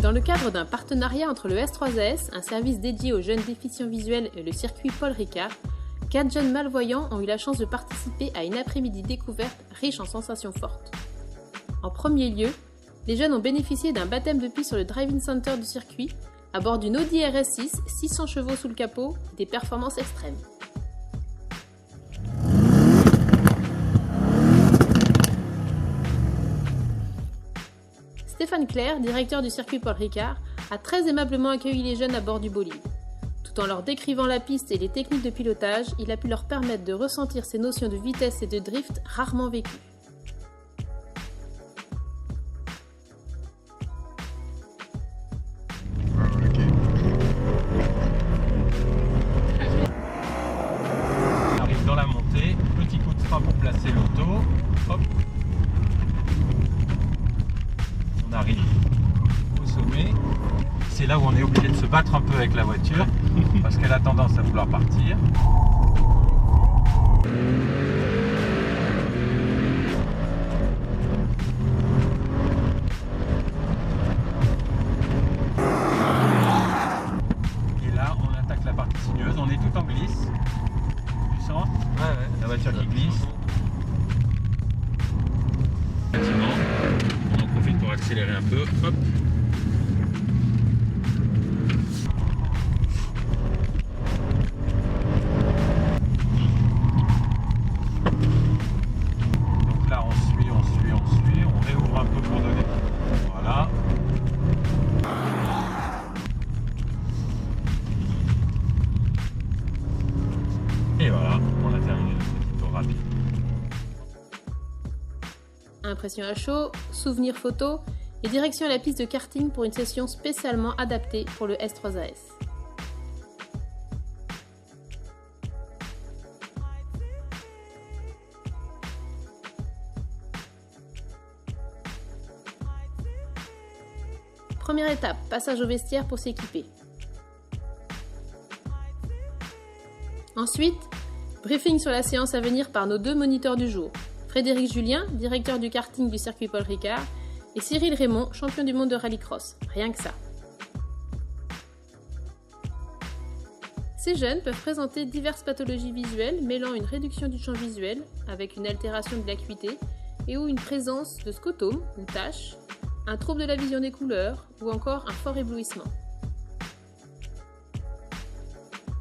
Dans le cadre d'un partenariat entre le S3AS, un service dédié aux jeunes déficients visuels, et le circuit Paul Ricard, 4 jeunes malvoyants ont eu la chance de participer à une après-midi découverte riche en sensations fortes. En premier lieu, les jeunes ont bénéficié d'un baptême de piste sur le Driving Center du circuit, à bord d'une Audi RS6, 600 chevaux sous le capot, et des performances extrêmes. Stéphane Clair, directeur du circuit Paul Ricard, a très aimablement accueilli les jeunes à bord du bolide. Tout en leur décrivant la piste et les techniques de pilotage, il a pu leur permettre de ressentir ces notions de vitesse et de drift rarement vécues. On arrive dans la montée, petit coup de frein pour placer l'auto, hop. On arrive au sommet. C'est là où on est obligé de se battre un peu avec la voiture parce qu'elle a tendance à vouloir partir. Et là, on attaque la partie sinueuse. On est tout en glisse. Tu sens? Ouais, la voiture qui glisse. On en profite pour accélérer un peu. Hop. Donc là, on suit, on réouvre un peu pour donner. Voilà. Et voilà, on a terminé le petit tour rapide. Impression à chaud, souvenirs photos et direction à la piste de karting pour une session spécialement adaptée pour le S3AS. Première étape, passage au vestiaire pour s'équiper. Ensuite, briefing sur la séance à venir par nos 2 moniteurs du jour. Frédéric Julien, directeur du karting du circuit Paul Ricard, et Cyril Raymond, champion du monde de rallycross. Rien que ça. Ces jeunes peuvent présenter diverses pathologies visuelles mêlant une réduction du champ visuel avec une altération de l'acuité et ou une présence de scotomes ou taches, un trouble de la vision des couleurs ou encore un fort éblouissement.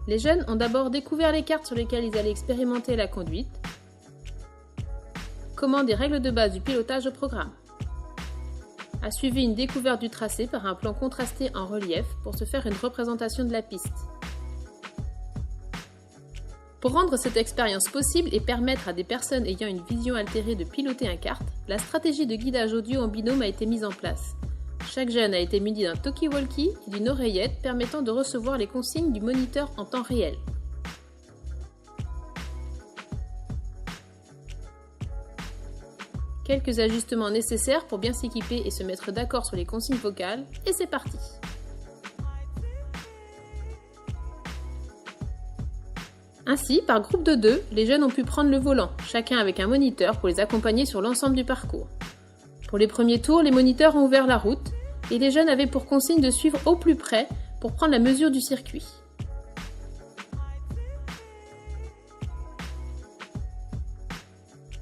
Les jeunes ont d'abord découvert les cartes sur lesquelles ils allaient expérimenter la conduite, comment des règles de base du pilotage au programme. A suivi une découverte du tracé par un plan contrasté en relief pour se faire une représentation de la piste. Pour rendre cette expérience possible et permettre à des personnes ayant une vision altérée de piloter un kart, la stratégie de guidage audio en binôme a été mise en place. Chaque jeune a été muni d'un talkie-walkie et d'une oreillette permettant de recevoir les consignes du moniteur en temps réel. Quelques ajustements nécessaires pour bien s'équiper et se mettre d'accord sur les consignes vocales, et c'est parti! Ainsi, par groupe de 2, les jeunes ont pu prendre le volant, chacun avec un moniteur pour les accompagner sur l'ensemble du parcours. Pour les premiers tours, les moniteurs ont ouvert la route, et les jeunes avaient pour consigne de suivre au plus près pour prendre la mesure du circuit.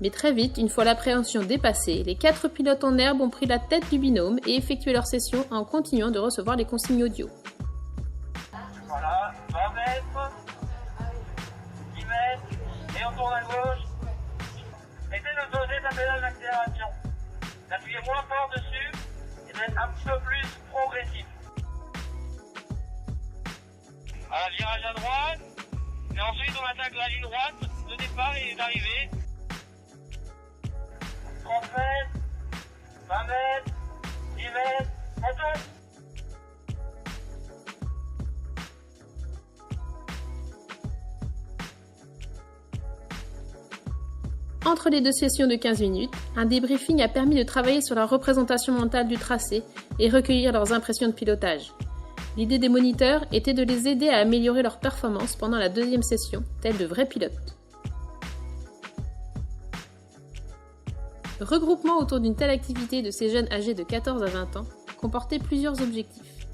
Mais très vite, une fois l'appréhension dépassée, les 4 pilotes en herbe ont pris la tête du binôme et effectué leur session en continuant de recevoir les consignes audio. Voilà, 20 mètres, 10 mètres, et on tourne à gauche. Essayez de doser ta pédale d'accélération. D'appuyez moins fort dessus et d'être un petit peu plus progressif. Voilà, virage à droite, et ensuite on attaque la ligne droite, le départ et l'arrivée. 30 mètres, 20 mètres, 10 mètres, on tourne. Entre les 2 sessions de 15 minutes, un débriefing a permis de travailler sur la représentation mentale du tracé et recueillir leurs impressions de pilotage. L'idée des moniteurs était de les aider à améliorer leur performance pendant la 2e session, tels de vrais pilotes. Le regroupement autour d'une telle activité de ces jeunes âgés de 14 à 20 ans comportait plusieurs objectifs.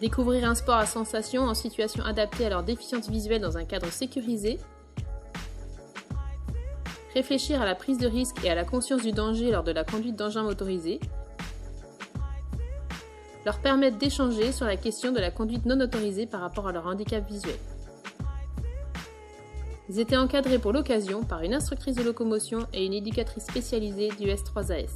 Découvrir un sport à sensations en situation adaptée à leur déficience visuelle dans un cadre sécurisé, réfléchir à la prise de risque et à la conscience du danger lors de la conduite d'engins motorisés, leur permettre d'échanger sur la question de la conduite non autorisée par rapport à leur handicap visuel. Ils étaient encadrés pour l'occasion par une instructrice de locomotion et une éducatrice spécialisée du S3AS.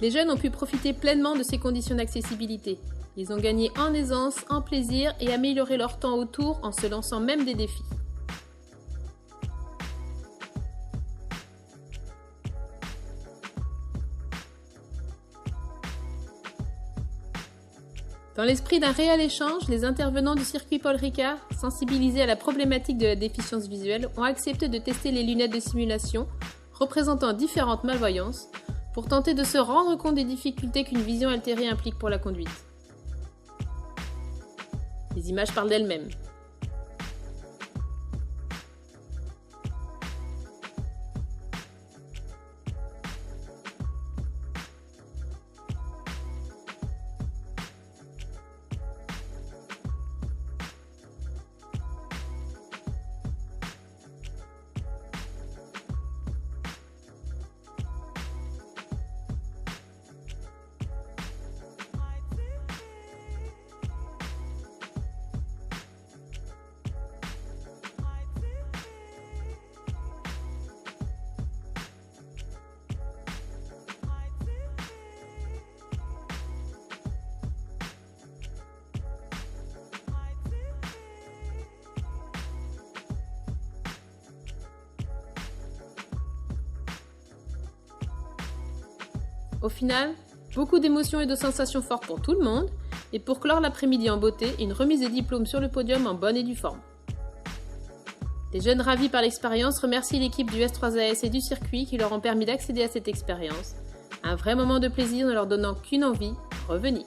Les jeunes ont pu profiter pleinement de ces conditions d'accessibilité. Ils ont gagné en aisance, en plaisir et amélioré leur temps autour en se lançant même des défis. Dans l'esprit d'un réel échange, les intervenants du circuit Paul Ricard, sensibilisés à la problématique de la déficience visuelle, ont accepté de tester les lunettes de simulation, représentant différentes malvoyances, pour tenter de se rendre compte des difficultés qu'une vision altérée implique pour la conduite. Les images parlent d'elles-mêmes. Au final, beaucoup d'émotions et de sensations fortes pour tout le monde, et pour clore l'après-midi en beauté, une remise de diplôme sur le podium en bonne et due forme. Les jeunes ravis par l'expérience remercient l'équipe du S3AS et du circuit qui leur ont permis d'accéder à cette expérience. Un vrai moment de plaisir ne leur donnant qu'une envie, revenir.